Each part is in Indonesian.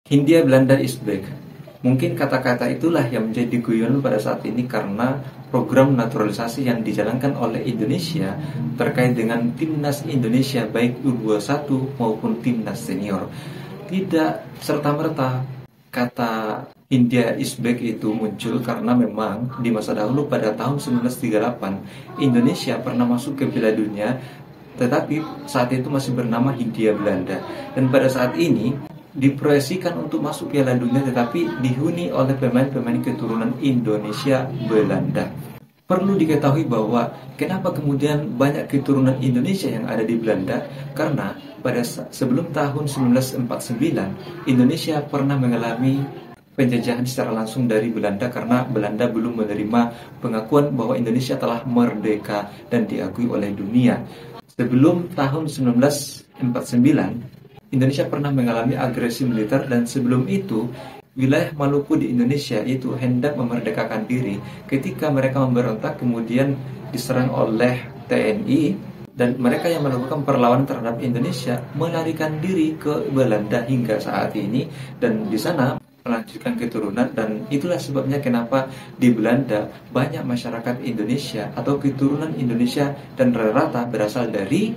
Hindia Belanda is back. Mungkin kata-kata itulah yang menjadi guyon pada saat ini karena program naturalisasi yang dijalankan oleh Indonesia terkait dengan timnas Indonesia baik U21 maupun timnas senior. Tidak serta-merta kata India is back itu muncul karena memang di masa dahulu pada tahun 1938 Indonesia pernah masuk ke Piala Dunia, tetapi saat itu masih bernama Hindia Belanda. Dan pada saat ini diproyeksikan untuk masuk Piala Dunia tetapi dihuni oleh pemain-pemain keturunan Indonesia Belanda. Perlu diketahui bahwa kenapa kemudian banyak keturunan Indonesia yang ada di Belanda, karena pada sebelum tahun 1949 Indonesia pernah mengalami penjajahan secara langsung dari Belanda karena Belanda belum menerima pengakuan bahwa Indonesia telah merdeka dan diakui oleh dunia. Sebelum tahun 1949 Indonesia pernah mengalami agresi militer, dan sebelum itu wilayah Maluku di Indonesia itu hendak memerdekakan diri. Ketika mereka memberontak kemudian diserang oleh TNI, dan mereka yang melakukan perlawanan terhadap Indonesia melarikan diri ke Belanda hingga saat ini, dan di sana melanjutkan keturunan. Dan itulah sebabnya kenapa di Belanda banyak masyarakat Indonesia atau keturunan Indonesia dan rata-rata berasal dari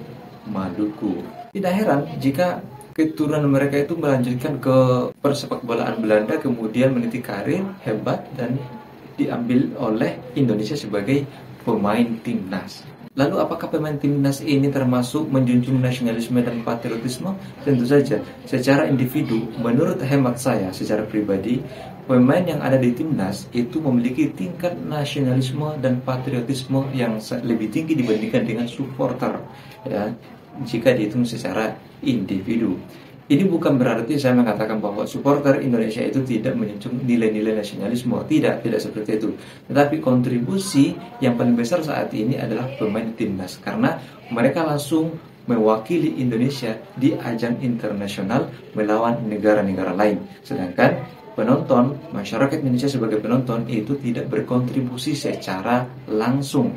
Maluku. Tidak heran jika keturunan mereka itu melanjutkan ke persepakbolaan Belanda, kemudian meniti karir hebat dan diambil oleh Indonesia sebagai pemain timnas. Lalu apakah pemain timnas ini termasuk menjunjung nasionalisme dan patriotisme? Tentu saja. Secara individu, menurut hemat saya secara pribadi, pemain yang ada di timnas itu memiliki tingkat nasionalisme dan patriotisme yang lebih tinggi dibandingkan dengan supporter, ya, jika dihitung secara individu. Ini bukan berarti saya mengatakan bahwa supporter Indonesia itu tidak menjunjung nilai-nilai nasionalisme. Tidak seperti itu. Tetapi kontribusi yang paling besar saat ini adalah pemain timnas, karena mereka langsung mewakili Indonesia di ajang internasional melawan negara-negara lain. Sedangkan penonton, masyarakat Indonesia sebagai penonton itu tidak berkontribusi secara langsung